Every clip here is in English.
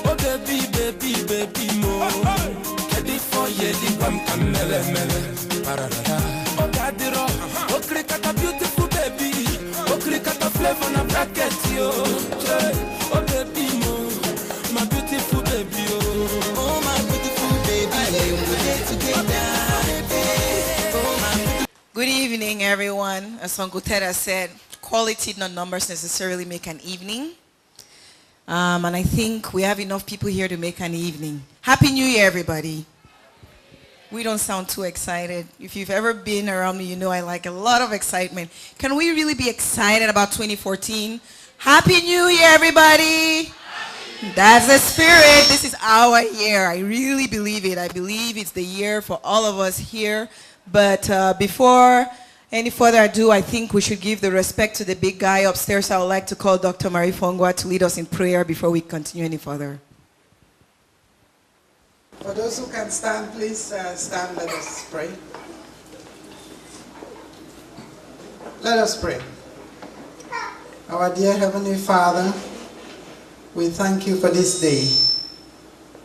Oh baby, baby, baby mo. Kedi for yeli wam kamele mele. Parada. Oh gadiro. Oh krikata beautiful baby. Oh krikata flavor na bracket yo. Oh baby mo. My beautiful baby oh. Oh my beautiful baby. Good evening, everyone. As Uncle Ted said, quality, not numbers, necessarily make an evening. And I think we have enough people here to make an evening. Happy New Year, everybody. We don't sound too excited. If you've ever been around me, you know I like a lot of excitement. Can we really be excited about 2014? Happy New Year, everybody. That's the spirit. This is our year. I really believe it. I believe it's the year for all of us here. But before any further ado, I think we should give the respect to the big guy upstairs. I would like to call Dr. Marie Fongwa to lead us in prayer before we continue any further. For those who can stand, please stand. Let us pray. Let us pray. Our dear Heavenly Father, we thank you for this day.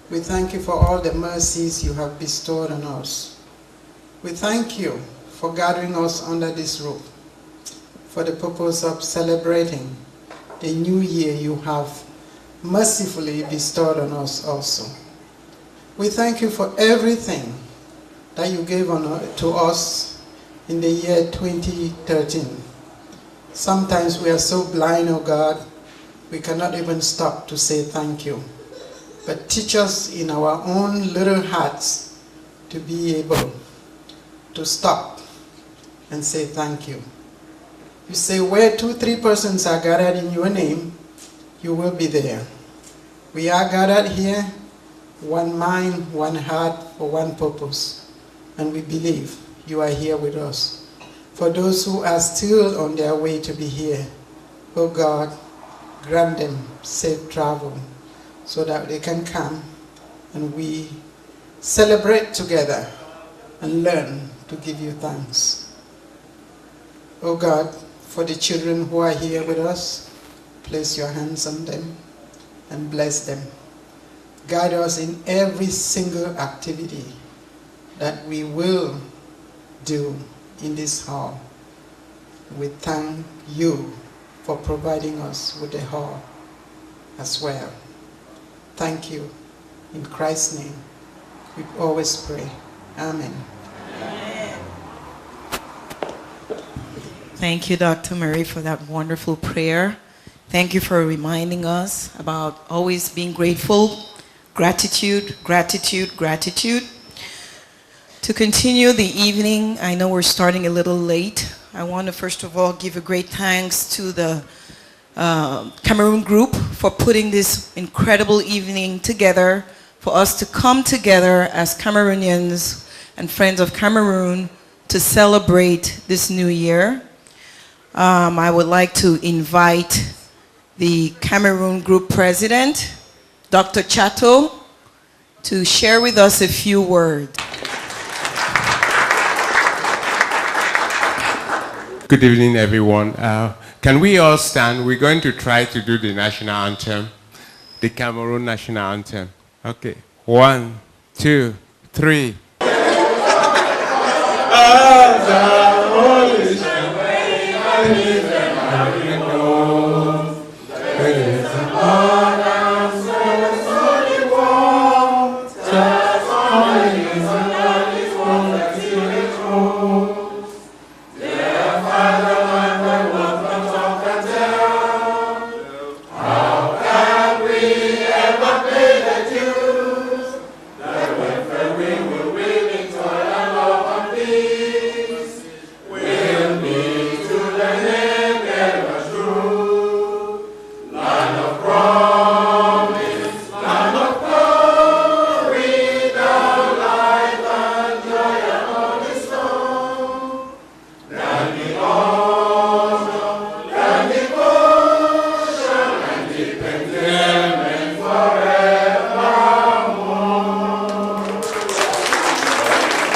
We thank you for all the mercies you have bestowed on us. We thank you for gathering us under this roof for the purpose of celebrating the new year you have mercifully bestowed on us also. We thank you for everything that you gave to us in the year 2013. Sometimes we are so blind, oh God, we cannot even stop to say thank you. But teach us in our own little hearts to be able to stop and say thank you. You say where 2-3 persons are gathered in your name, you will be there. We are gathered here, one mind, one heart, for one purpose. And we believe you are here with us. For those who are still on their way to be here, oh God, grant them safe travel so that they can come and we celebrate together and learn to give you thanks. Oh God, for the children who are here with us, place your hands on them and bless them. Guide us in every single activity that we will do in this hall. We thank you for providing us with the hall as well. Thank you. In Christ's name, we always pray. Amen. Thank you, Dr. Marie, for that wonderful prayer. Thank you for reminding us about always being grateful, gratitude, gratitude, gratitude. To continue the evening, I know we're starting a little late. I want to first of all give a great thanks to the Cameroon group for putting this incredible evening together, for us to come together as Cameroonians and friends of Cameroon to celebrate this new year. I would like to invite the Cameroon Group President, Dr. Chato, to share with us a few words. Good evening, everyone. Can we all stand? We're going to try to do the national anthem, the Cameroon national anthem. Okay, 1, 2, 3.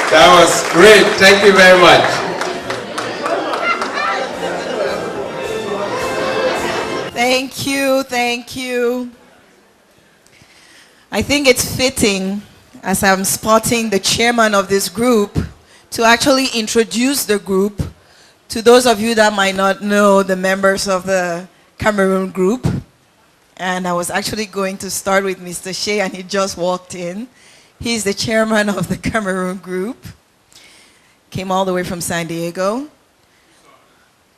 That was great. Thank you very much. Thank you. Thank you. I think it's fitting, as I'm spotting the chairman of this group, to actually introduce the group to those of you that might not know the members of the Cameroon group. And I was actually going to start with Mr. Shea, and he just walked in. He's the chairman of the Cameroon group. Came all the way from San Diego.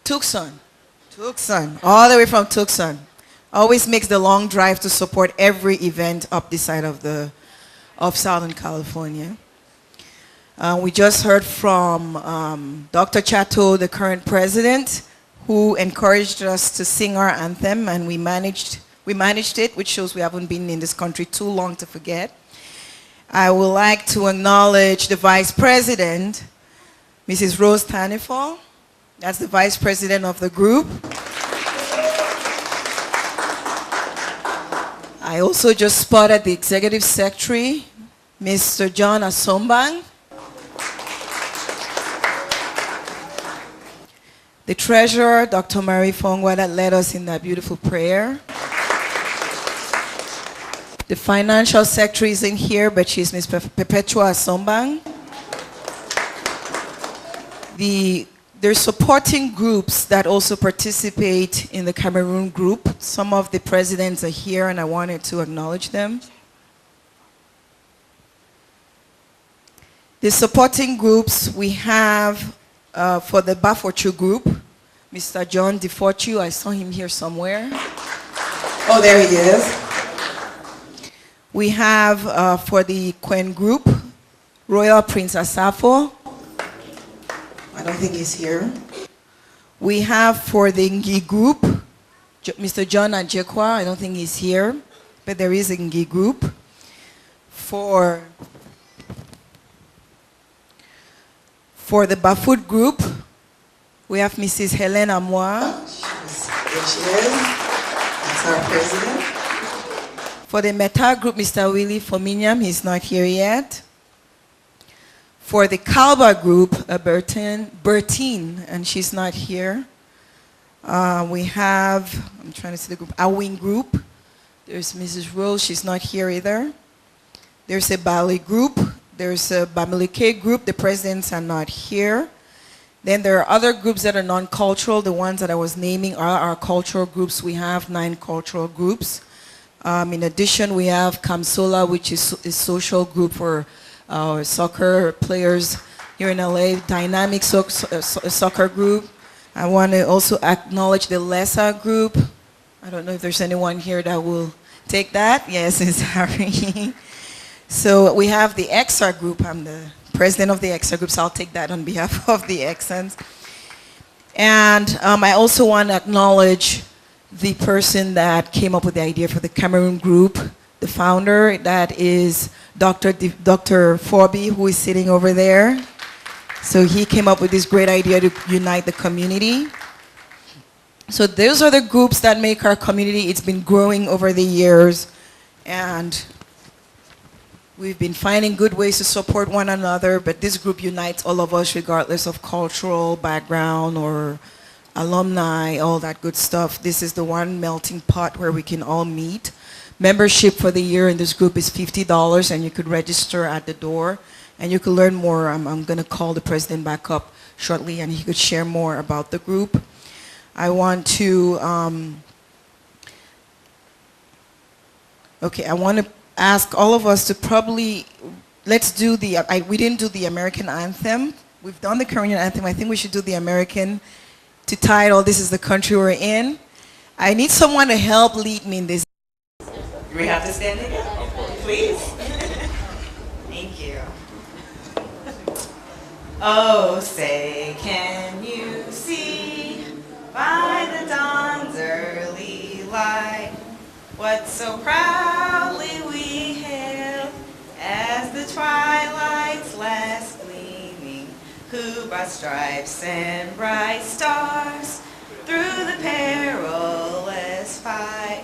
Tucson, all the way from Tucson. Always makes the long drive to support every event up this side of Southern California. We just heard from Dr. Chateau, the current president, who encouraged us to sing our anthem, and we managed it, which shows we haven't been in this country too long to forget. I would like to acknowledge the vice president, Mrs. Rose Tanifal. That's the vice president of the group. I also just spotted the executive secretary, Mr. John Asombang. The treasurer, Dr. Marie Fongwa, that led us in that beautiful prayer. The financial secretary isn't here, but she's Ms. Perpetua Asombang. There's supporting groups that also participate in the Cameroon group. Some of the presidents are here, and I wanted to acknowledge them. The supporting groups we have for the Bafochu group, Mr. John DeFortu, I saw him here somewhere. Oh, there he is. We have for the Quen group, Royal Prince Asafo. I don't think he's here. We have for the Ngi group, Mr. John Ajekwa. I don't think he's here, but there is a Ngi group. For the Bafut group, we have Mrs. Hélène Amoir. There she is. That's our president. For the Meta group, Mr. Willie Fominiam, he's not here yet. For the Kalba group, Bertine, and she's not here. We have, I'm trying to see the group, Awing group. There's Mrs. Rose, she's not here either. There's a Bali group. There's a Bamileke group, the presidents are not here. Then there are other groups that are non-cultural. The ones that I was naming are our cultural groups. We have 9 cultural groups. In addition, we have Kamsola, which is a social group for soccer players here in LA, dynamic soccer group. I want to also acknowledge the LESA group. I don't know if there's anyone here that will take that. Yes, it's Harry. So we have the EXA group. I'm the president of the EXA group, so I'll take that on behalf of the EXANs. And I also want to acknowledge the person that came up with the idea for the Cameroon group, the founder, that is Dr. Forby, who is sitting over there. So he came up with this great idea to unite the community. So those are the groups that make our community. It's been growing over the years, and we've been finding good ways to support one another, but this group unites all of us regardless of cultural background or alumni, all that good stuff. This is the one melting pot where we can all meet. Membership for the year in this group is $50, and you could register at the door, and you could learn more. I'm going to call the president back up shortly, and he could share more about the group. I want to, I want to ask all of us to probably, let's do we didn't do the American anthem. We've done the Korean anthem. I think we should do the American to title, This is the Country We're In. I need someone to help lead me in this. We have to stand again, please. Thank you. Oh, say, can you see by the dawn's early light what so proudly we hailed as the twilight's last gleaming, who brought stripes and bright stars through the perilous fight?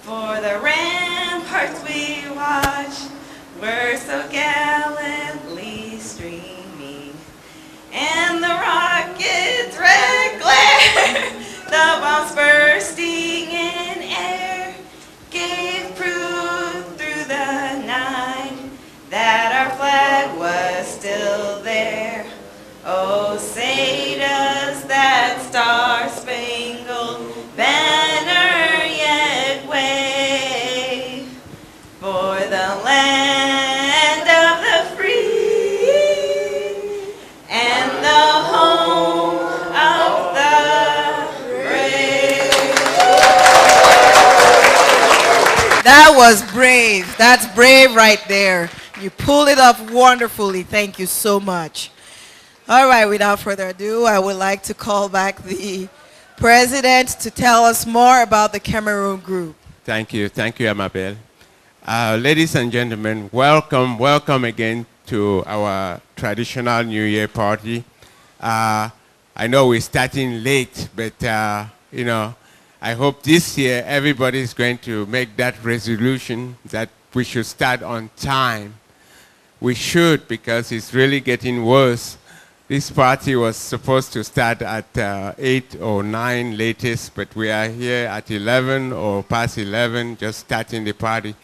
For the ramparts we watched were so gallantly streaming, and the rockets' red glare, the bombs bursting in air, gave proof through the was brave. That's brave right there. You pulled it off wonderfully. Thank you so much. All right, without further ado, I would like to call back the president to tell us more about the Cameroon group. Thank you, Amabel. Ladies and gentlemen, welcome again to our traditional New Year party. I know we're starting late, but you know, I hope this year everybody is going to make that resolution that we should start on time. We should, because it's really getting worse. This party was supposed to start at 8 or 9 latest, but we are here at 11 or past 11, just starting the party.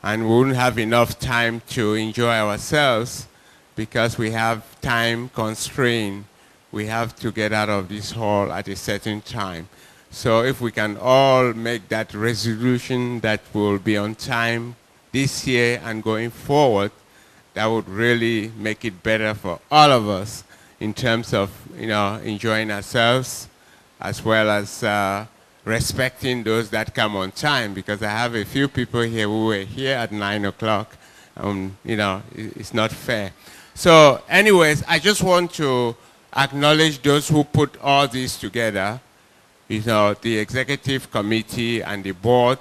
And we wouldn't have enough time to enjoy ourselves because we have time constraint. We have to get out of this hall at a certain time. So if we can all make that resolution that we'll be on time this year and going forward, that would really make it better for all of us in terms of, you know, enjoying ourselves as well as respecting those that come on time, because I have a few people here who were here at 9 o'clock. You know, it's not fair. So anyways, I just want to acknowledge those who put all this together. You know, the executive committee and the board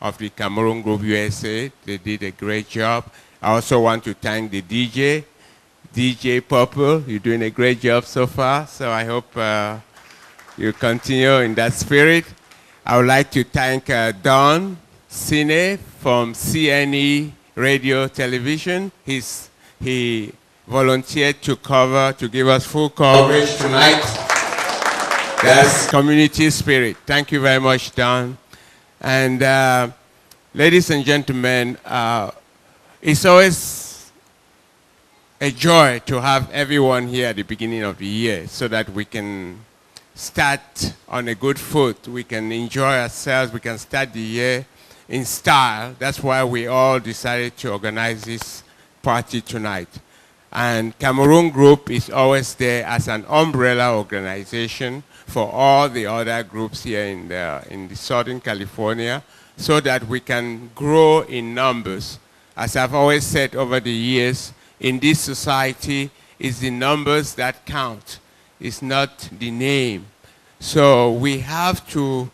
of the Cameroon Group USA. They did a great job. I also want to thank the DJ Purple. You're doing a great job so far, so I hope you continue in that spirit. I would like to thank Don Cine from CNE Radio Television. He volunteered to give us full coverage tonight. That's community spirit. Thank you very much, Don. And ladies and gentlemen, it's always a joy to have everyone here at the beginning of the year so that we can start on a good foot. We can enjoy ourselves. We can start the year in style. That's why we all decided to organize this party tonight. And Cameroon Group is always there as an umbrella organization for all the other groups here in the Southern California so that we can grow in numbers. As I've always said over the years, in this society, it's the numbers that count. It's not the name. So we have to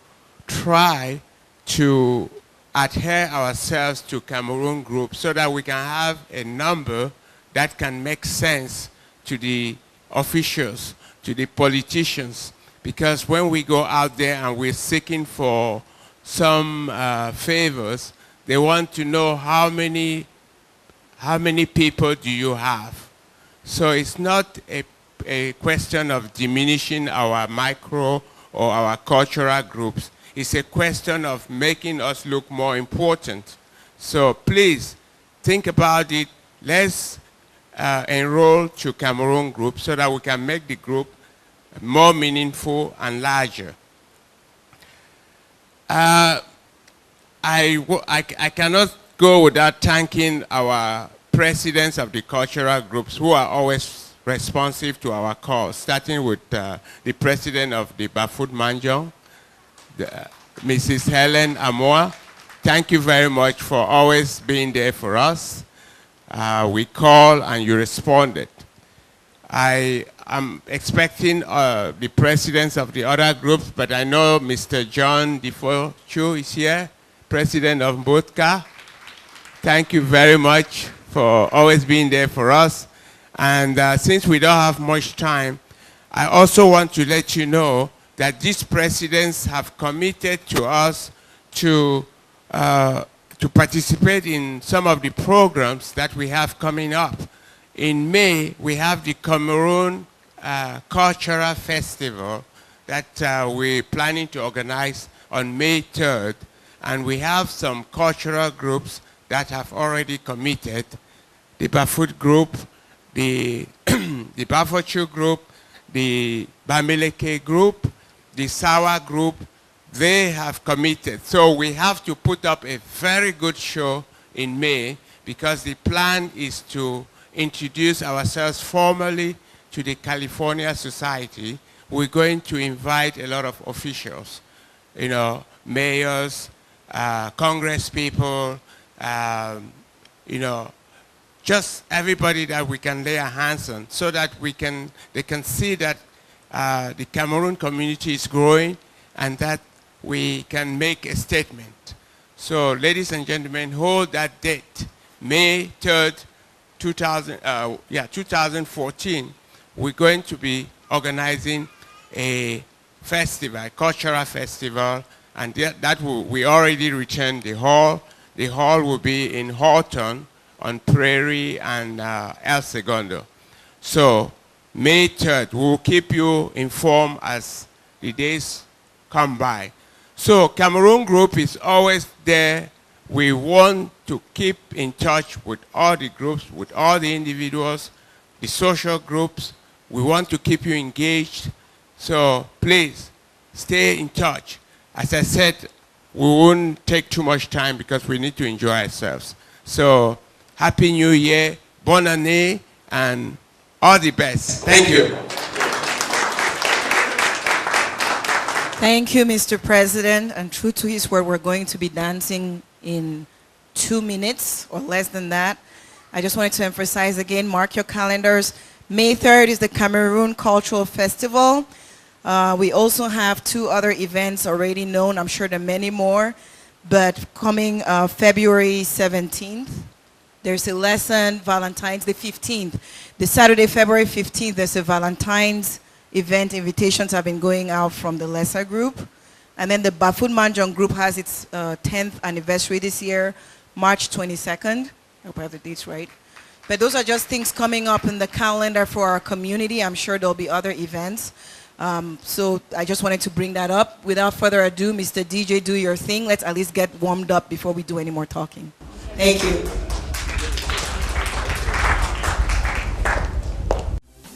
try to adhere ourselves to Cameroon Group so that we can have a number that can make sense to the officials, to the politicians. Because when we go out there and we're seeking for some favors, they want to know how many people do you have. So it's not a question of diminishing our micro or our cultural groups. It's a question of making us look more important. So please think about it. Let's enroll to Cameroon Group so that we can make the group more meaningful and larger. I cannot go without thanking our presidents of the cultural groups who are always responsive to our calls, starting with the president of the Bafut Manjong, Mrs. Helen Amoa. Thank you very much for always being there for us. We called and you responded. I am expecting the presidents of the other groups, but I know Mr. John Defoe Chu is here, president of Mbotka. Thank you very much for always being there for us. And since we don't have much time, I also want to let you know that these presidents have committed to us to participate in some of the programs that we have coming up. In May, we have the Cameroon Cultural Festival that we're planning to organize on May 3rd. And we have some cultural groups that have already committed. The Bafut Group, the Bafochu Group, the Bamileke Group, the Sawa Group, they have committed. So we have to put up a very good show in May because the plan is to introduce ourselves formally to the California Society. We're going to invite a lot of officials, you know, mayors, Congress people, you know, just everybody that we can lay our hands on, so that they can see that the Cameroon community is growing and that we can make a statement. So, ladies and gentlemen, hold that date, May 3rd, 2014. We're going to be organizing a festival, a cultural festival, and we already returned the hall. The hall will be in Horton on Prairie and El Segundo. So, May 3rd, we'll keep you informed as the days come by. So, Cameroon Group is always there. We want to keep in touch with all the groups, with all the individuals, the social groups. We want to keep you engaged. So, please, stay in touch. As I said, we won't take too much time because we need to enjoy ourselves. So, Happy New Year, Bonne Année, and all the best. Thank you. Thank you, Mr. President. And true to his word, we're going to be dancing in 2 minutes or less than that. I just wanted to emphasize again, mark your calendars. May 3rd is the Cameroon Cultural Festival. We also have 2 other events already known. I'm sure there are many more. But coming February 17th, there's a lesson, Valentine's the 15th. The Saturday, February 15th, there's a Valentine's event. Invitations have been going out from the lesser group. And then the Bafut Manjong group has its 10th anniversary this year, March 22nd. I hope I have the dates right. But those are just things coming up in the calendar for our community. I'm sure there'll be other events. So I just wanted to bring that up. Without further ado, Mr. DJ, do your thing. Let's at least get warmed up before we do any more talking. Thank you.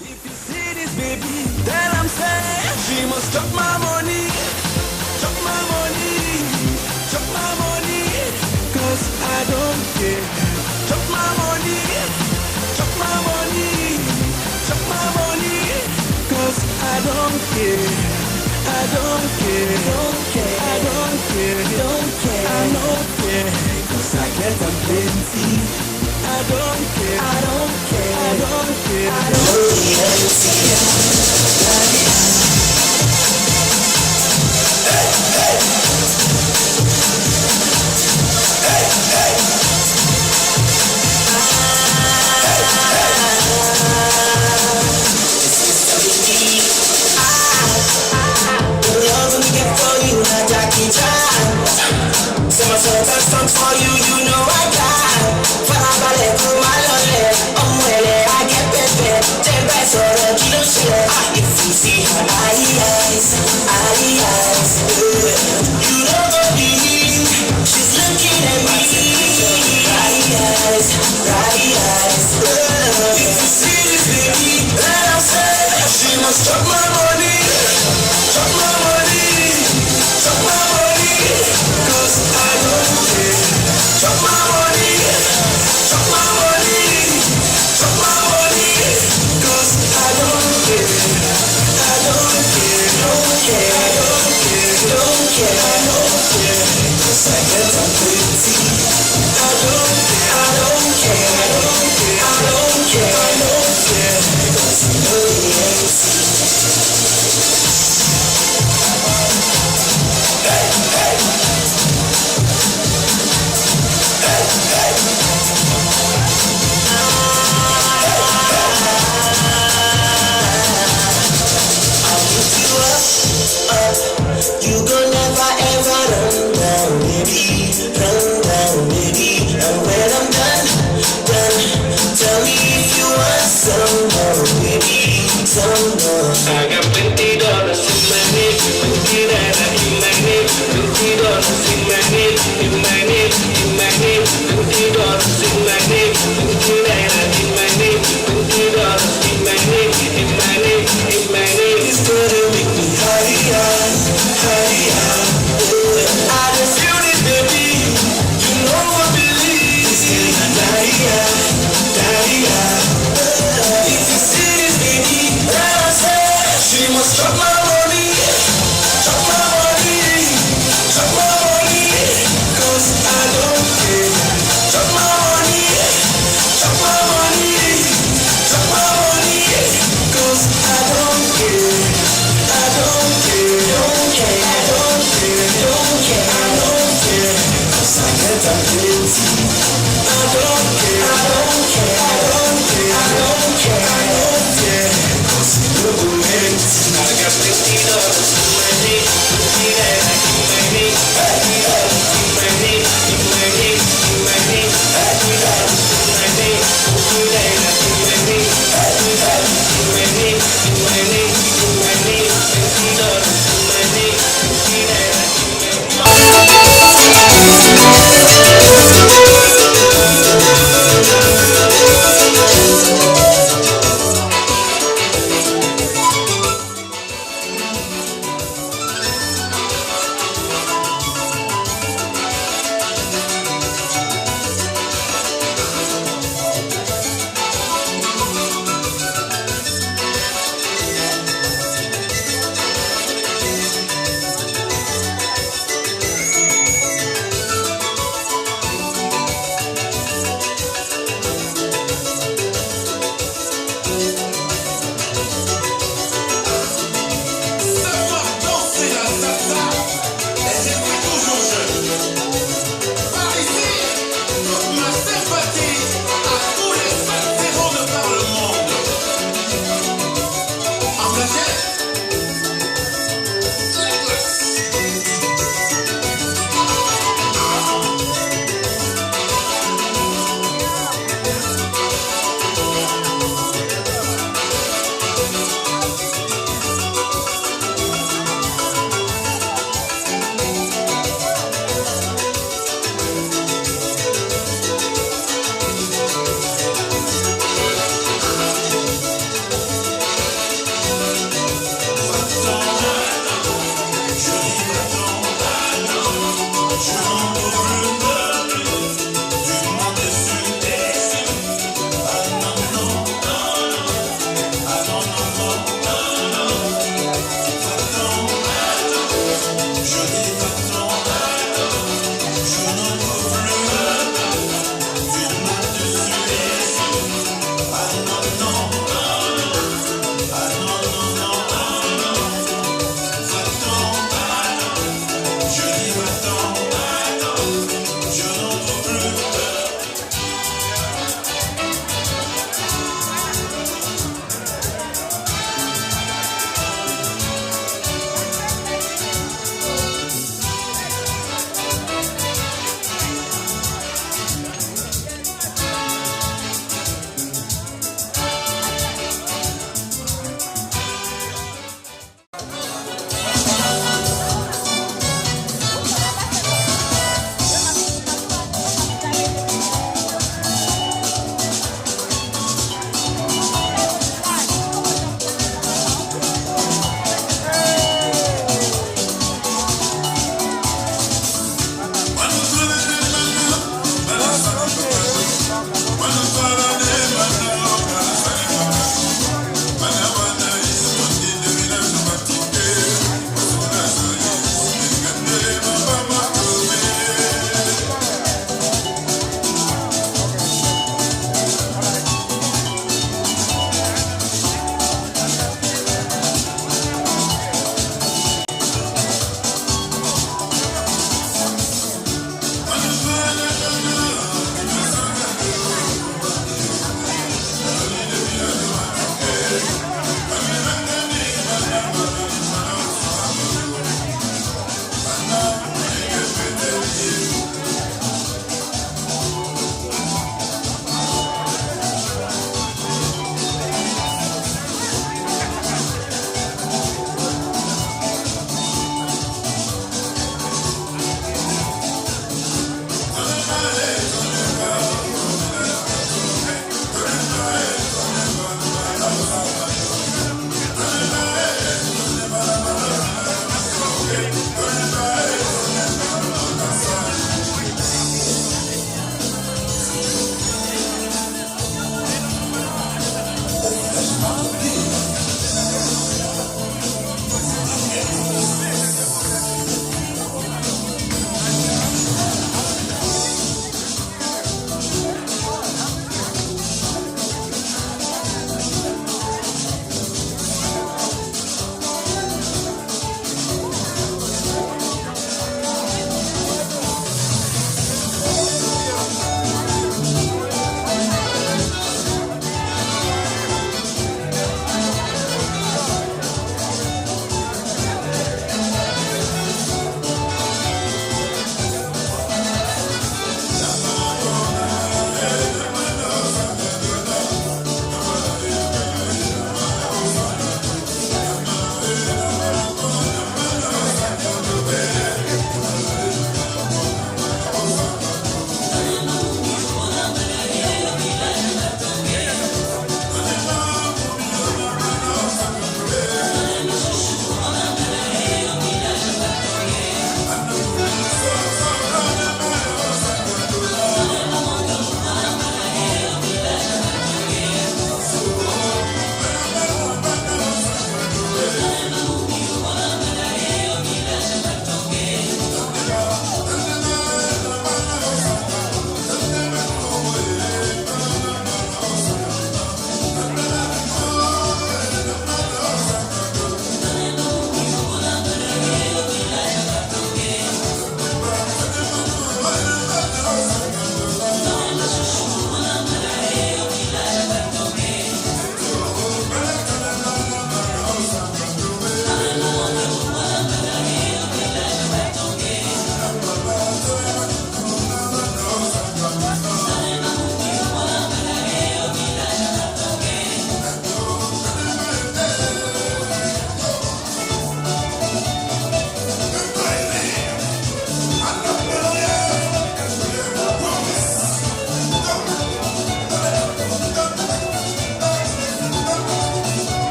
If you see this baby, then I'm saying she must chop my money, chop my money, chop my money, cause I don't care. Chop my money, chop my money, chop my money, cause I don't care. I don't care, don't care, I don't care, don't care, I don't care, cause I get them plenty. I don't care, I don't care, I don't care, I don't songs for you, you know I got. Farabalẹ̀ kó má lọlẹ̀, ọmọ ẹ̀lẹ̀ I get pẹ̀pẹ̀, 10 pesos, kí ló ṣẹlẹ̀?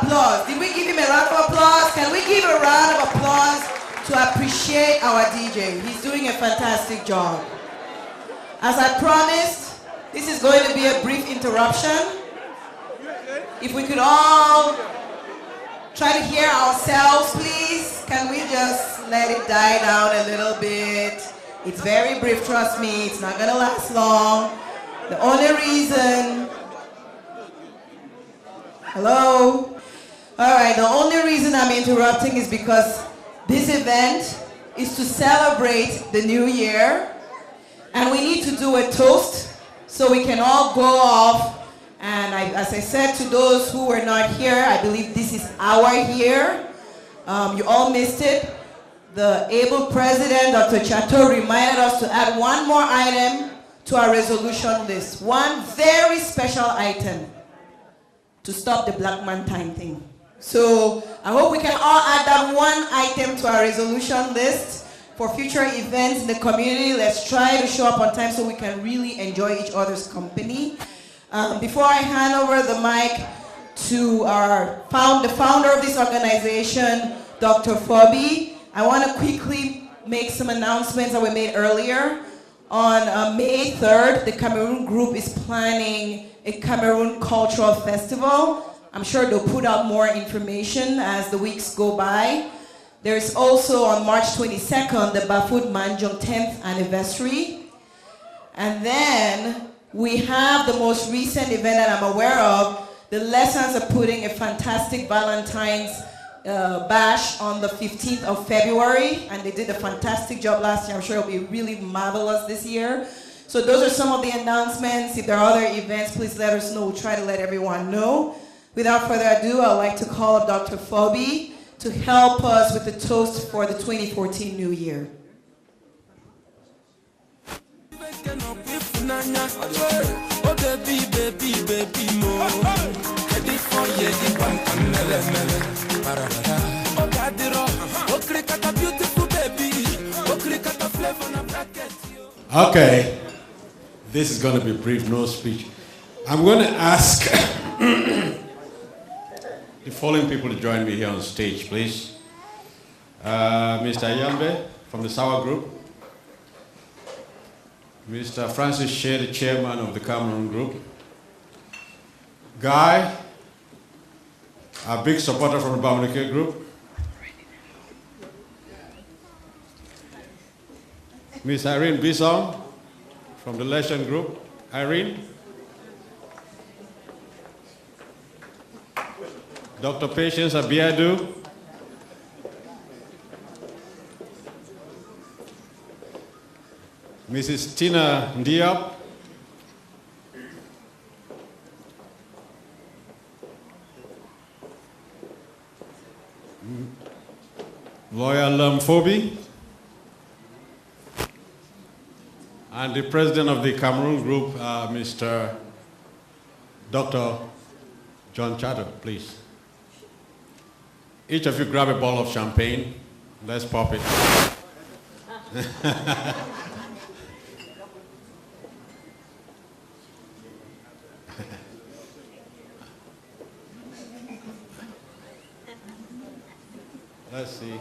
applause. Did we give him a round of applause? Can we give a round of applause to appreciate our DJ? He's doing a fantastic job. As I promised, this is going to be a brief interruption. If we could all try to hear ourselves, please. Can we just let it die down a little bit? It's very brief, trust me. It's not gonna last long. The only reason... Hello? All right, the only reason I'm interrupting is because this event is to celebrate the new year, and we need to do a toast so we can all go off. And as I said to those who were not here, I believe this is our year. You all missed it. The able president, Dr. Chateau, reminded us to add one more item to our resolution list. One very special item to stop the Black Man Time thing. So I hope we can all add that one item to our resolution list for future events in the community. Let's try to show up on time so we can really enjoy each other's company. Before I hand over the mic to the founder of this organization, Dr. Fobi, I want to quickly make some announcements that were made earlier. On May 3rd, the Cameroon Group is planning a Cameroon Cultural Festival. I'm sure they'll put out more information as the weeks go by. There's also on March 22nd, the Bafut Manjong 10th anniversary. And then we have the most recent event that I'm aware of. The Lessons are putting a fantastic Valentine's bash on the 15th of February, and they did a fantastic job last year. I'm sure it'll be really marvelous this year. So those are some of the announcements. If there are other events, please let us know. We'll try to let everyone know. Without further ado, I'd like to call up Dr. Fobi to help us with the toast for the 2014 New Year. Okay, this is going to be brief, no speech. I'm going to ask the following people to join me here on stage, please. Mr. Yambe from the Sawa Group. Mr. Francis Shea, the chairman of the Cameroon Group. Guy, a big supporter from the Bamunike Group. Miss Irene Bisson from the Leshan Group. Irene. Dr. Patience Abiadu. Mrs. Tina Ndiap. Lawyer Lamfobi. And the president of the Cameroon Group, Mr. Dr. John Chateau, please. Each of you grab a bottle of champagne. Let's pop it. Let's see.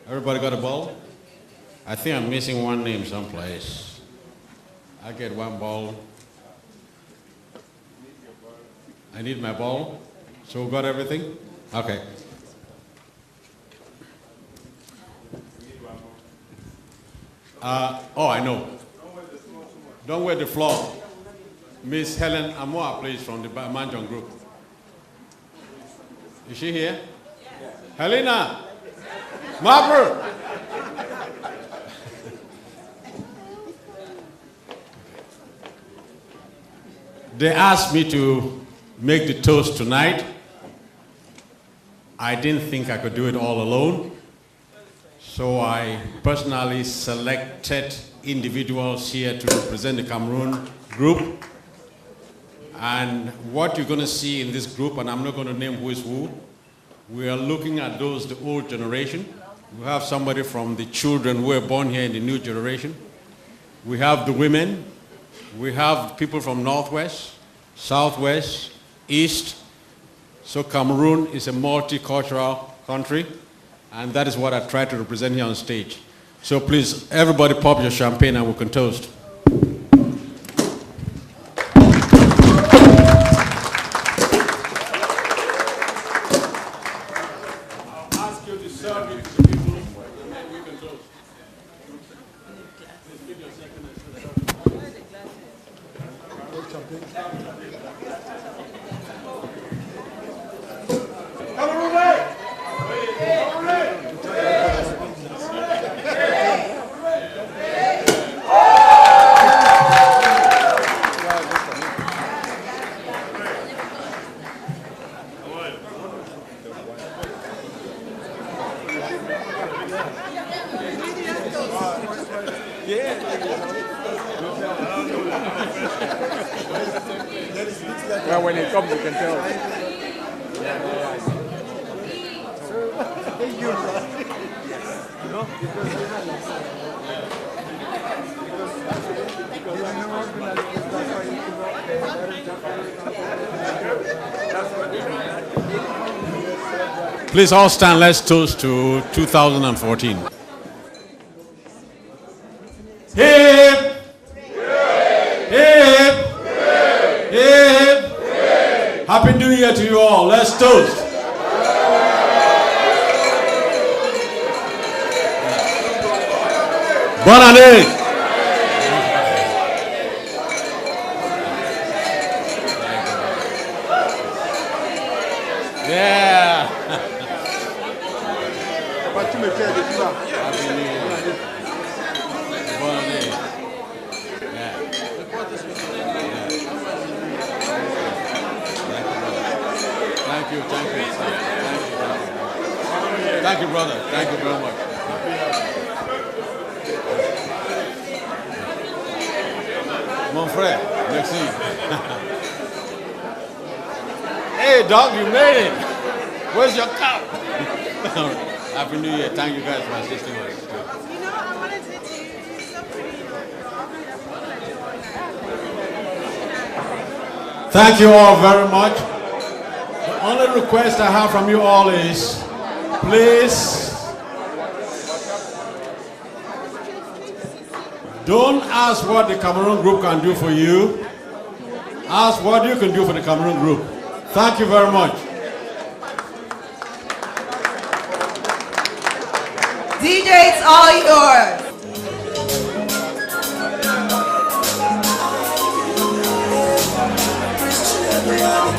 Everybody got a ball? I think I'm missing one name someplace. I get one ball. I need my ball. So we got everything? Okay. Oh, I know. Don't wear the floor. Miss Helen Amoa, please, from the Manjong Group. Is she here? Yes. Helena! Margaret! They asked me to make the toast tonight. I didn't think I could do it all alone. So I personally selected individuals here to represent the Cameroon Group. And what you're going to see in this group, and I'm not going to name who is who, we are looking at those, the old generation. We have somebody from the children who were born here in the new generation. We have the women. We have people from Northwest, Southwest, East, So Cameroon is a multicultural country, and that is what I try to represent here on stage. So please, everybody pop your champagne and we can toast. Well, when it comes, you can tell. Please all stand, let's toast to 2014. Hip! Hip! Hip! Happy New Year to you all. Let's toast. Bonne année. Yeah. Happy New Year. Bonne année. Yeah. Thank you, thank you. Thank you, brother. Thank you very much. Mon frère, merci. Hey, dog, you made it. Where's your cup? Happy New Year. Thank you guys for assisting us. You know, I wanted to do something. Thank you all very much. The only request I have from you all is, please, don't ask what the Cameroon group can do for you. Ask what you can do for the Cameroon group. Thank you very much. DJ, it's all yours. Yeah.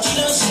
Kilos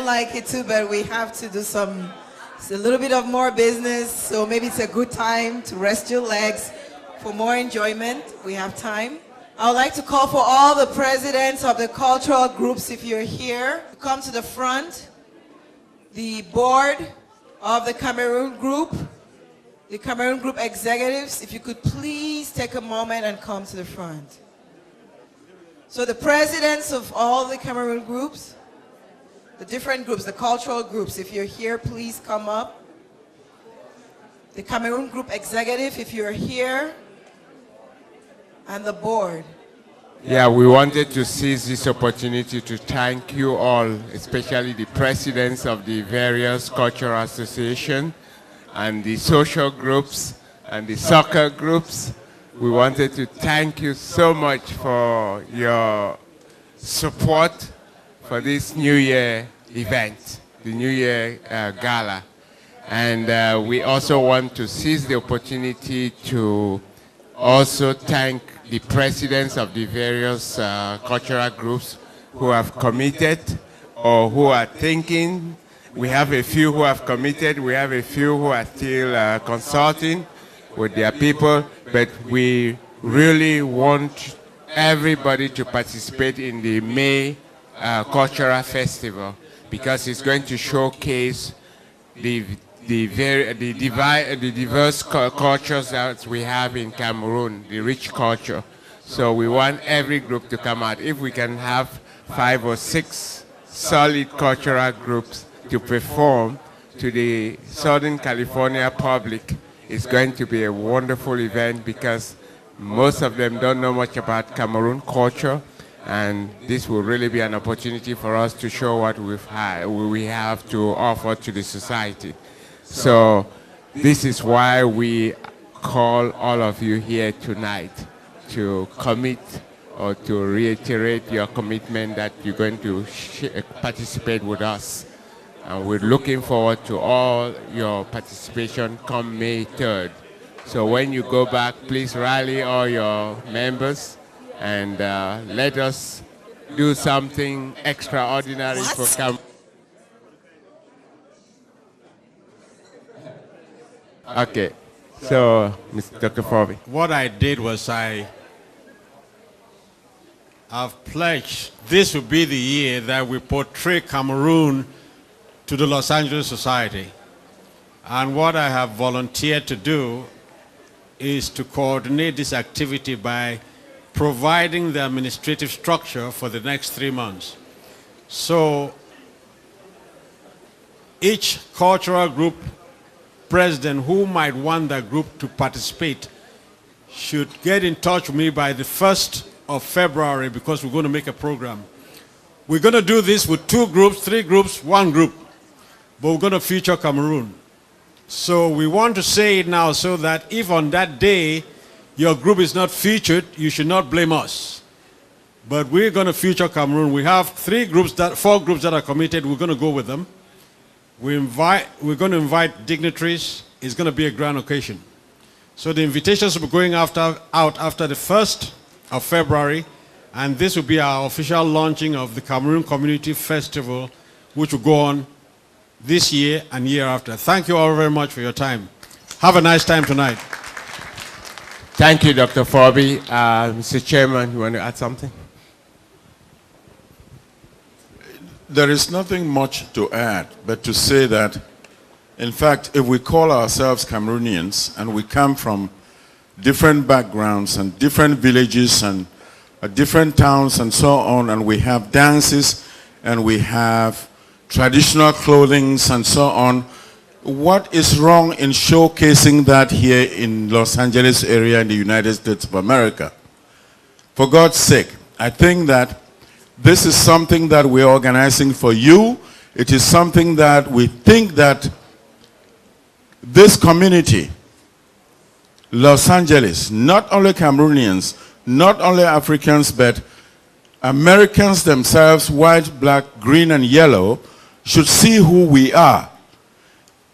like it too, but we have to do it's a little bit of more business, so maybe it's a good time to rest your legs for more enjoyment. We have time. I would like to call for all the presidents of the cultural groups, if you're here, to come to the front. The board of the Cameroon group, the Cameroon group executives, if you could please take a moment and come to the front. So the presidents of all the Cameroon groups, the different groups, the cultural groups, if you're here, please come up. The Cameroon group executive, if you're here, and the board. Yeah, we wanted to seize this opportunity to thank you all, especially the presidents of the various cultural associations and the social groups and the soccer groups. We wanted to thank you so much for your support for this New Year event, the New Year Gala. And we also want to seize the opportunity to also thank the presidents of the various cultural groups who have committed or who are thinking. We have a few who have committed, we have a few who are still consulting with their people, but we really want everybody to participate in the May Cultural Festival because it's going to showcase the diverse cultures that we have in Cameroon, the rich culture. So we want every group to come out. If we can have 5 or 6 solid cultural groups to perform to the Southern California public, it's going to be a wonderful event because most of them don't know much about Cameroon culture, and this will really be an opportunity for us to show what we have to offer to the society. So this is why we call all of you here tonight to commit or to reiterate your commitment that you're going to participate with us. And we're looking forward to all your participation come May 3rd. So when you go back, please rally all your members and let us do something extraordinary for Cameroon. Okay, so Mr. Dr. Forby. What I did was I've pledged this will be the year that we portray Cameroon to the Los Angeles Society. And what I have volunteered to do is to coordinate this activity by providing the administrative structure for the next 3 months. So each cultural group president who might want that group to participate should get in touch with me by the 1st of February because we're going to make a program. We're going to do this with 2 groups, 3 groups, 1 group, but we're going to feature Cameroon. So we want to say it now so that if on that day your group is not featured, you should not blame us. But we're going to feature Cameroon. We have 4 groups that are committed. We're going to go with them. We're going to invite dignitaries. It's going to be a grand occasion. So the invitations will be going out after the 1st of February, and this will be our official launching of the Cameroon Community Festival, which will go on this year and year after. Thank you all very much for your time. Have a nice time tonight. Thank you, Dr. Forby. Mr. Chairman, you want to add something? There is nothing much to add, but to say that, in fact, if we call ourselves Cameroonians and we come from different backgrounds and different villages and different towns and so on, and we have dances and we have traditional clothing and so on, what is wrong in showcasing that here in Los Angeles area in the United States of America? For God's sake, I think that this is something that we're organizing for you. It is something that we think that this community, Los Angeles, not only Cameroonians, not only Africans, but Americans themselves, white, black, green, and yellow, should see who we are.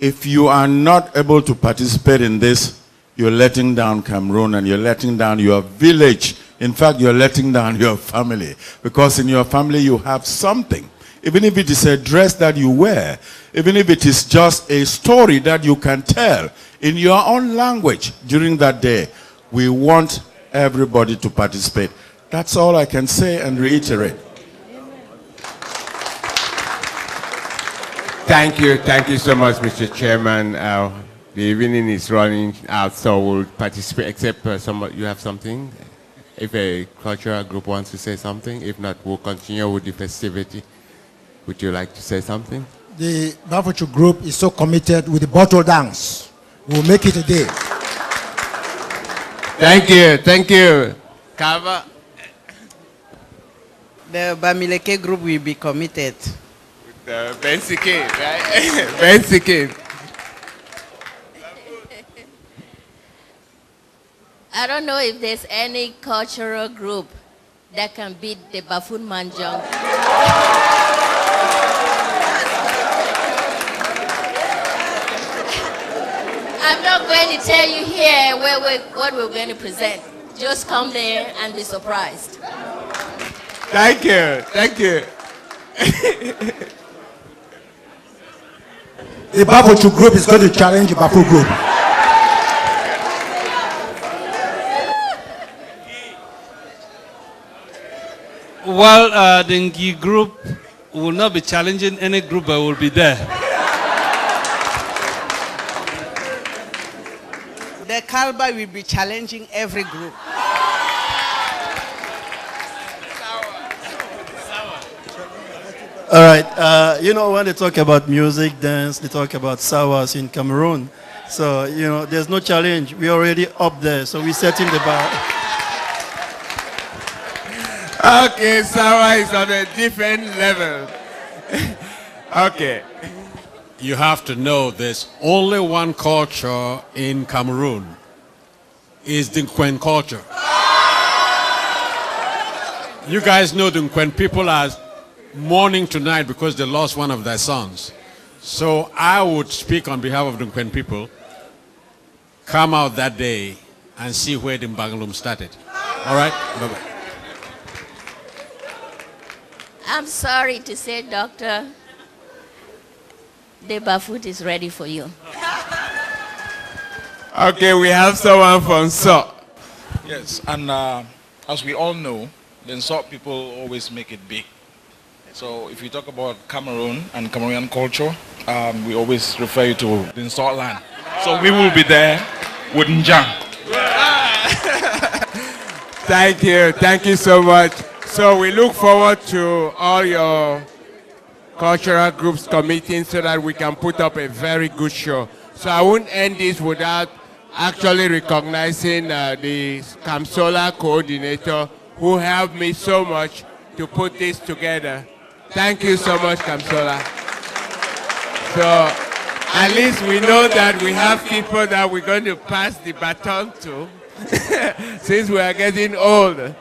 If you are not able to participate in this, you're letting down Cameroon and you're letting down your village. In fact, you're letting down your family, because in your family you have something. even if it is a dress that you wear, even if it is just a story that you can tell in your own language during that day. We want everybody to participate. That's all I can say and reiterate. Thank you so much, Mr. Chairman. The evening is running out, so we'll participate, except you have something? If a cultural group wants to say something, if not, we'll continue with the festivity. Would you like to say something? The Bafokeng group is so committed with the bottle dance. We'll make it a day. Thank you. Kava? The Bamileke group will be committed. With the Bensike, right? Bensike. I don't know if there's any cultural group that can beat the Bafun Manjong. I'm not going to tell you here what we're going to present. Just come there and be surprised. Thank you. The Bafokeng group is going to challenge the Bafu group. Well, the Ngi group will not be challenging any group, but will be there. The Kalba will be challenging every group. All right, when they talk about music, dance, they talk about sawas in Cameroon. So, there's no challenge. We're already up there, so we're setting the bar. Okay, Sawa is on a different level. Okay. You have to know there's only one culture in Cameroon. Is the Nkwen culture. You guys know the Nkwen people are mourning tonight because they lost one of their sons. So I would speak on behalf of the Nkwen people. Come out that day and see where the Mbangalum started. All right? Bye-bye. I'm sorry to say, Doctor, the Bafut is ready for you. Okay, we have someone from So. Yes, and as we all know, the Nsot people always make it big. So if you talk about Cameroon and Cameroonian culture, we always refer you to the Nsot land. So we will be there with Njang. Thank you so much. So we look forward to all your cultural groups committing so that we can put up a very good show. So I won't end this without actually recognizing the Kamsola coordinator who helped me so much to put this together. Thank you so much, Kamsola. So at least we know that we have people that we're going to pass the baton to since we are getting old.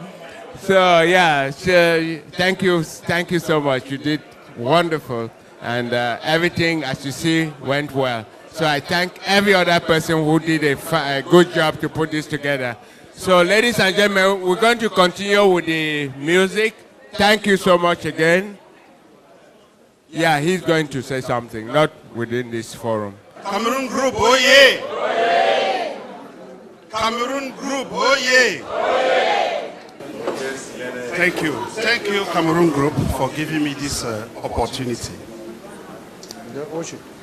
So yeah, thank you so much. You did wonderful, and everything, as you see, went well. So I thank every other person who did a good job to put this together. So ladies and gentlemen, we're going to continue with the music. Thank you so much again. Yeah, he's going to say something, not within this forum. Cameroon group, oh yeah! Cameroon group, oh yeah! Thank you, Cameroon Group, for giving me this opportunity.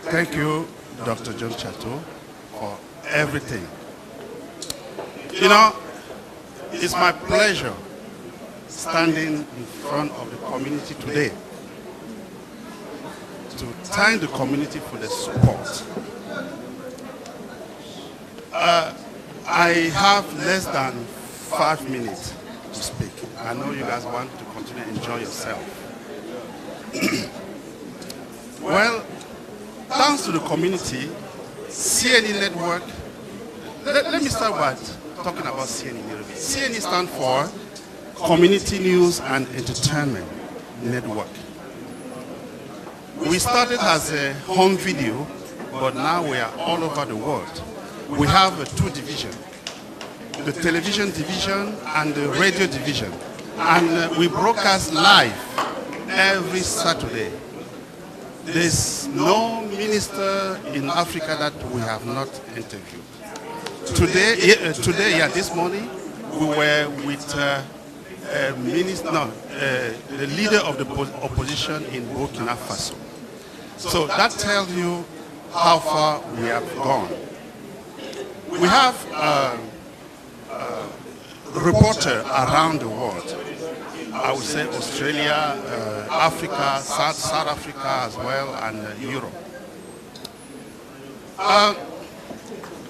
Thank you, Dr. John Chateau, for everything. It's my pleasure standing in front of the community today to thank the community for the support. I have less than 5 minutes to speak. I know you guys want to continue to enjoy yourself. Well, thanks to the community, CNE Network, let me start by talking about CNE a little bit. CNE stands for Community News and Entertainment Network. We started as a home video, but now we are all over the world. We have two divisions, the television division and the radio division. And we broadcast live every Saturday. There's no minister in Africa that we have not interviewed. Today, this morning, we were with the leader of the opposition in Burkina Faso. So that tells you how far we have gone. We have a reporter around the world. I would say Australia, Africa, South Africa as well, and Europe.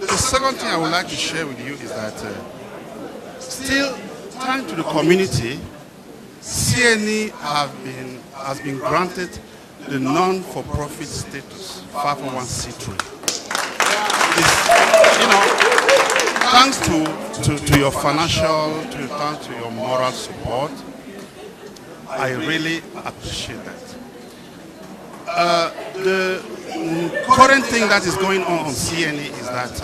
The second thing I would like to share with you is that still, thanks to the community, CNE has been granted the non-for-profit status, 501c3. Thanks to your financial, thanks to your moral support, I really appreciate that. The current thing that is going on CNE is that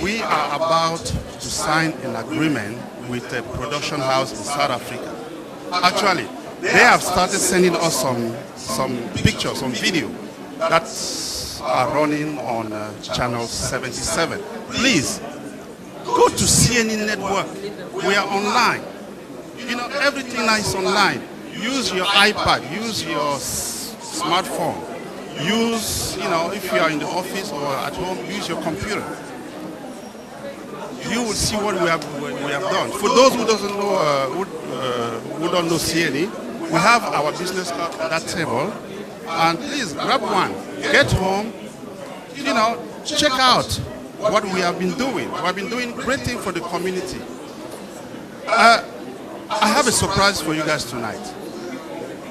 we are about to sign an agreement with a production house in South Africa. Actually, they have started sending us some pictures, some video that are running on channel 77. Please, go to CNN Network. We are online. Everything is online. Use your iPad, use your smartphone. Use, if you are in the office or at home, use your computer. You will see what we have done. For those who don't know CNE, we have our business card on that table, and please grab one. Get home, check out what we have been doing. We have been doing great things for the community. I have a surprise for you guys tonight.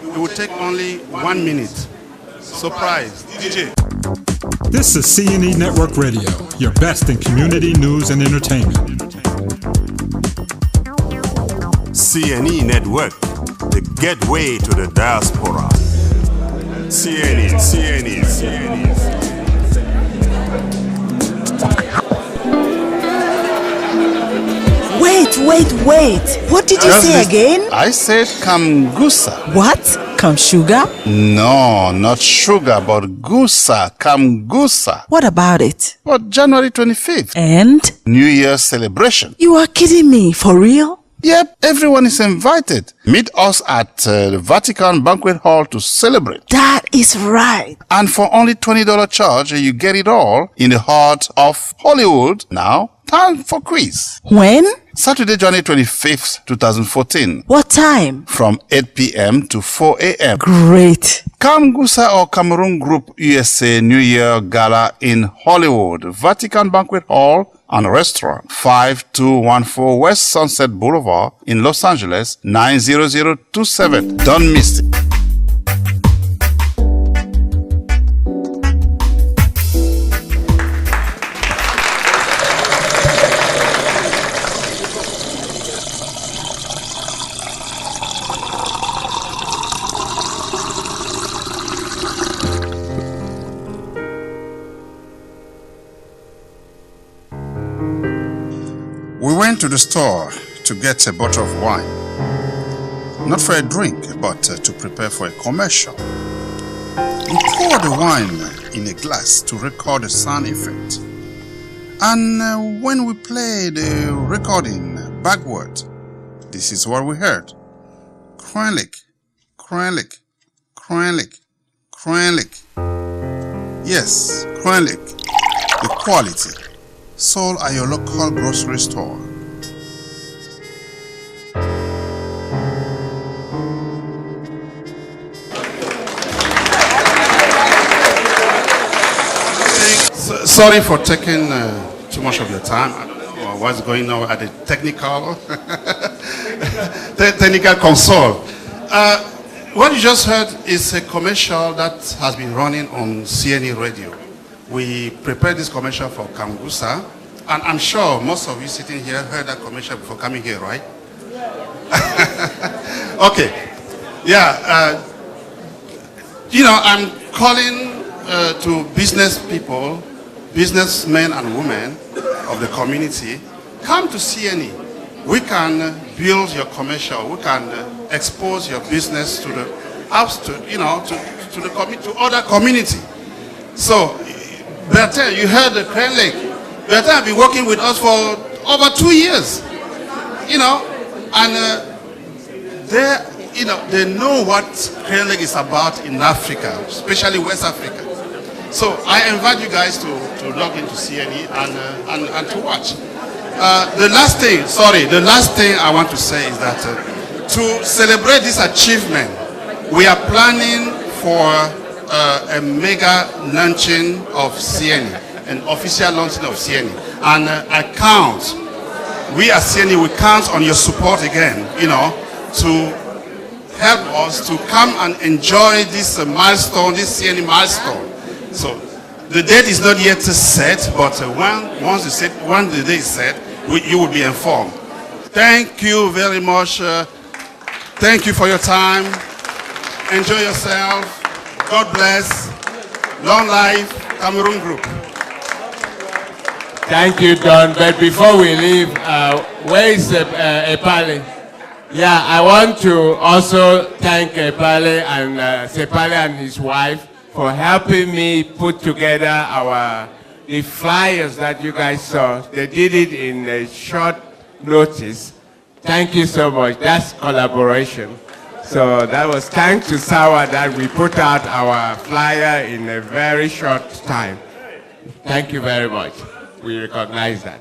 It will take only 1 minute. Surprise, DJ. This is CNE Network Radio, your best in community news and entertainment. CNE Network, the gateway to the diaspora. CNE. Wait. What did you say again? I said Kamgusa. What? Sugar? No, not sugar, but Gusa. Kamgusa. What about it? But January 25th. And? New Year's celebration. You are kidding me, for real? Yep, everyone is invited. Meet us at the Vatican Banquet Hall to celebrate. That is right. And for only $20 charge, you get it all in the heart of Hollywood. Now, time for quiz. When? Saturday, January 25th, 2014. What time? From 8 p.m. to 4 a.m. Great. Kamgusa or Cameroon Group USA New Year Gala in Hollywood, Vatican Banquet Hall and Restaurant, 5214 West Sunset Boulevard in Los Angeles, 90027. Don't miss it. We went to the store to get a bottle of wine. Not for a drink, but to prepare for a commercial. We poured the wine in a glass to record the sound effect. And when we played the recording backward, this is what we heard. Kranlik, Kranlik, Kranlik, Kranlik. Yes, Kranlik, the quality. Sold at your local grocery store. Sorry for taking too much of your time. I don't know what's going on at the technical console. What you just heard is a commercial that has been running on CNE Radio. We prepared this commercial for Kamgusa, and I'm sure most of you sitting here heard that commercial before coming here, right? Okay. Yeah. I'm calling to business people, businessmen and women of the community. Come to CNE. We can build your commercial. We can expose your business to the to other community. So, Bertin, you heard the Crane Lake. Bertin have been working with us for over 2 years. And they know what Crane Lake is about in Africa, especially West Africa. So I invite you guys to log into CNE and to watch. The last thing I want to say is that to celebrate this achievement, we are planning for a mega launching of CNE, an official launching of CNE. And we as CNE, we count on your support again, to help us to come and enjoy this milestone, this CNE milestone. So the date is not yet set, but when the date is set, you will be informed. Thank you very much. Thank you for your time. Enjoy yourself. God bless. Long life, Cameroon Group. Thank you, Don. But before we leave, where is Epale? Yeah, I want to also thank Epale and Sepale and his wife for helping me put together the flyers that you guys saw. They did it in a short notice. Thank you so much. That's collaboration. So that was thanks to Sawa that we put out our flyer in a very short time. Thank you very much. We recognize that.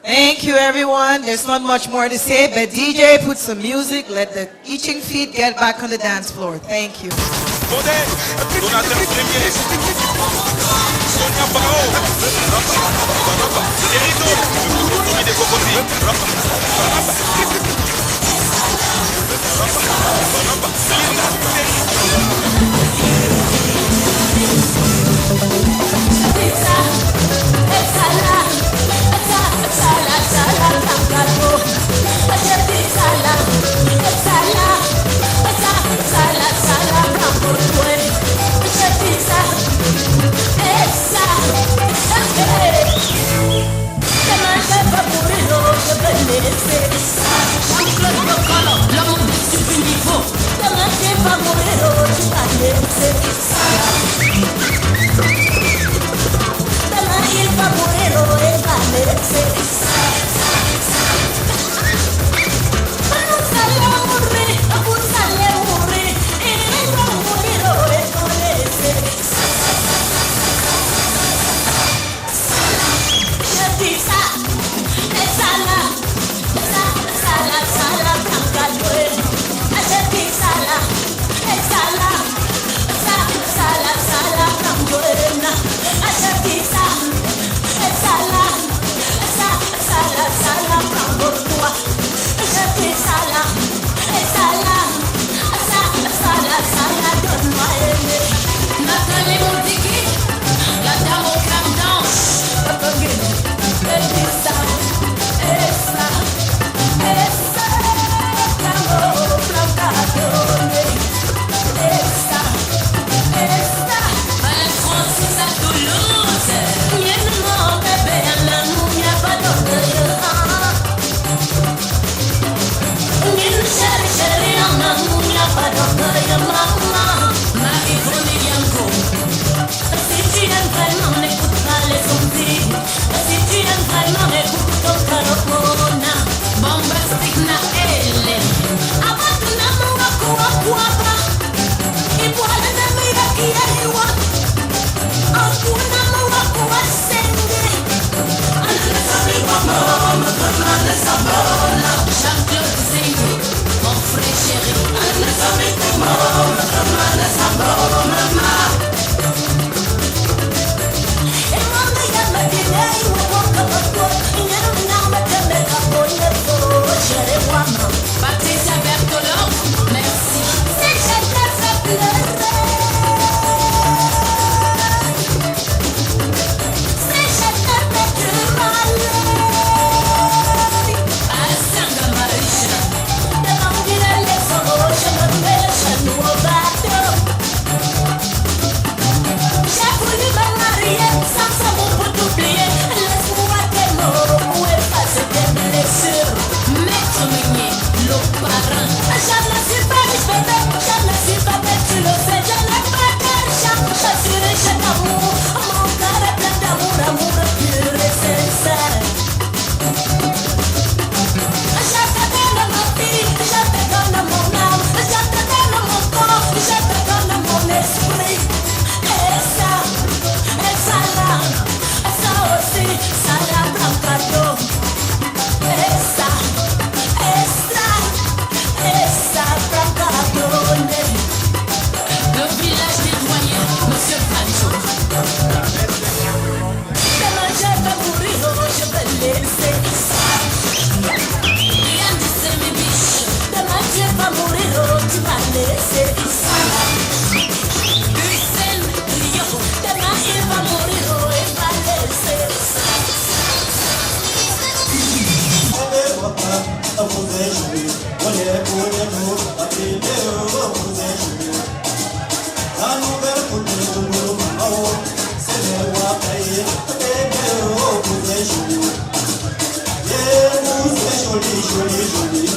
Thank you, everyone. There's not much more to say, but DJ, put some music. Let the itching feet get back on the dance floor. Thank you.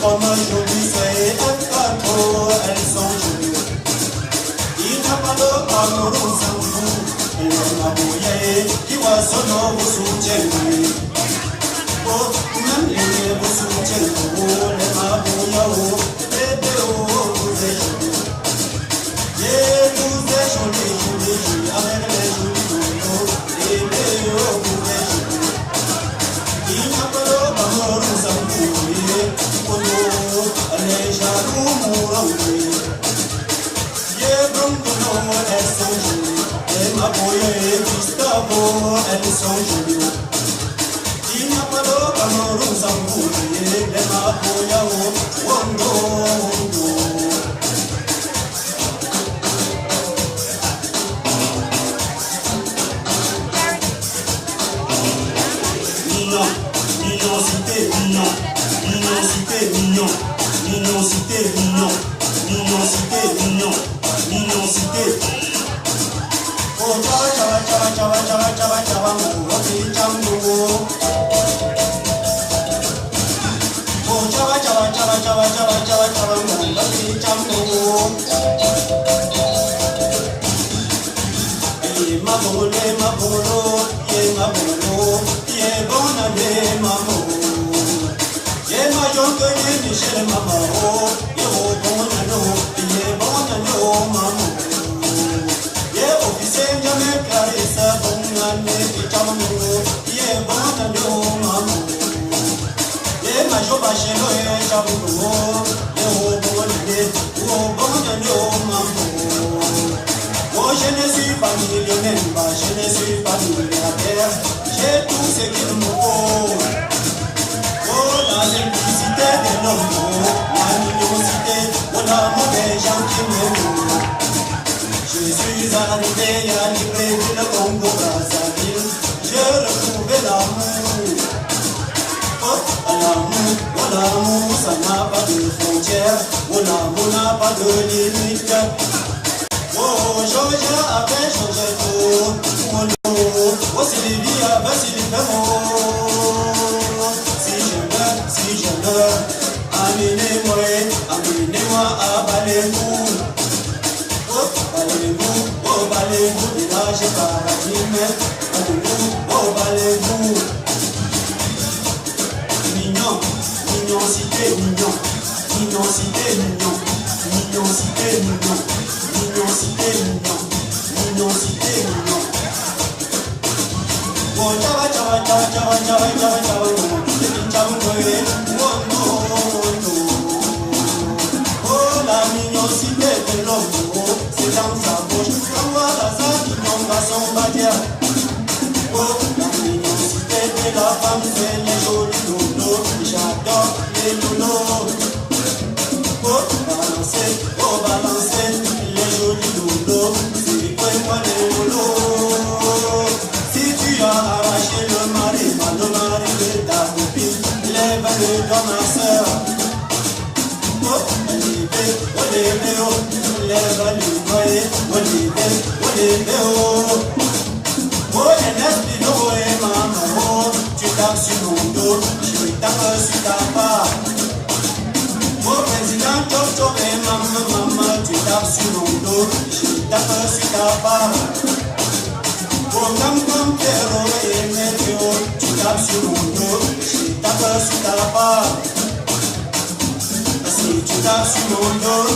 femmes jolies, c'est F4, elles sont jolies. Il n'y a pas de Cameroun sans vous. Les mabouillés qui voient son nom vous soutiennent. Oh, même les vous soutiennent. Les mabouillés, bébé, vous êtes jolis. Yeah, vous êtes jolis, jolis, jolis, avec les jolis dodos. Bébé, vous êtes jolis. Il n'y a pas de Cameroun sans vous. Les jaloux mourront. Yeah, Bruno, elles sont jolies. Les Maboye et Gustavo, elles sont jolies. Il n'y a pas de Cameroun sans vous. Les Maboya, Wondo, Wondo. Mignon, mignoncité, mignon. Mignoncité, mignon. Mignoncité, mignon. Mignoncité, mignon. Mignoncité. Oh, chava, chava, chava, chava, chava, chava, chava, mouroki, chambo. Oh, chava, chava, chava, chava, chava, chava, chava, mouroki, chambo. Ye mabolo, ye mabolo, ye bonane, mamo. Ye majonke, ye Michel, mama, oh, ye bonano, ye bonano, mamo. Ye officier, jamais Clarissa, bonane, chamamo, ye bonano, mamo. Ye majo bachelo, ye chamamo, ye bonano, mamo. Oh, je ne suis pas millionnaire, je ne suis pas milliardaire, j'ai tout ce qu'il me faut. Oh, la simplicité de l'homme, la mignonité, oh, l'amour des gens qui m'aiment. Je suis arrivé à livrer le Congo Brazzaville, j'ai retrouvé l'amour. Oh, l'amour, ça n'a pas de frontières, oh, l'amour n'a pas de limite. Oh, Georgia avait changé tout, mon lot. Oh, Sylvie avait Sylvie, si je meurs, amenez-moi à Balémou. Oh, Balémou, oh, Balémou, village paradis, Balémou, oh, Balémou. Mignon, mignoncité, mignon, mignoncité, mignon, mignoncité, mignon. Mignoncité, mignon, mignoncité, mignon. Oh, chava, chava, chava, chava, chava, chava, chava, oh, la mignoncité de l'homme, c'est dans sa bouche. Quand voilà ça, mignon va son badière. Oh, la mignoncité de la femme, c'est les jolis loulous. J'adore les loulous. Oh, balancer, les jolis loulous, c'est quoi les loulous? Si tu as arraché le mari de ta copine, lève-le dans ma soeur. Oh, lève-le, oh. Oh, Ernestino et maman, tu tapes sur mon dos, je tape sur ta part. Oh, président Toto et maman, tu tapes sur mon dos, je tape sur ta part. Oh, comme Pierrot et Météo, tu tapes sur mon dos, je tape sur ta part. Si tu tapes sur mon dos,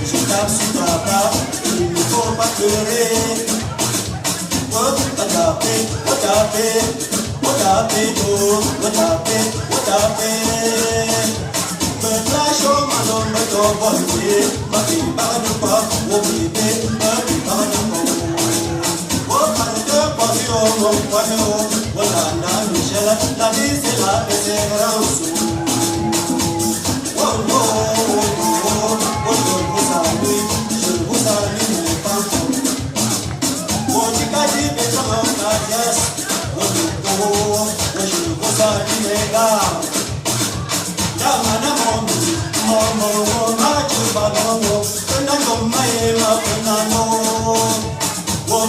je tape sur ta part, il ne faut pas pleurer. Oh, taper, oh, taper, oh, taper, oh, taper, oh, taper. Me flash au malon, me t'envoyer, ma fille parle de quoi, oh bébé, ma fille parle de quoi. Oh, parle de quoi, oh, mon poignon, oh, la Michel, la vie c'est la persévérance. Oh, non, oh, je vous salue, mes enfants. Oh, tu qu'as dit, mais ça m'a fait, oh, je vous salue, mes gars.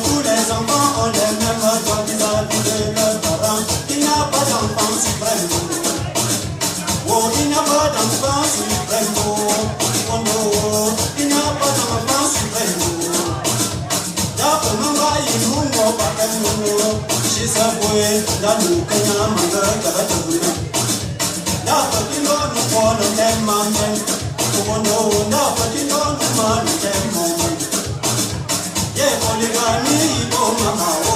Tous les enfants ont les mêmes droits vis-à-vis de leurs parents. Il n'y a pas d'enfant suprême. Il n'y a pas d'enfant suprême. sabwe dalu kanya manga kabatuna na patino no kono temane kono na patino no manu temane ye poligami ko mama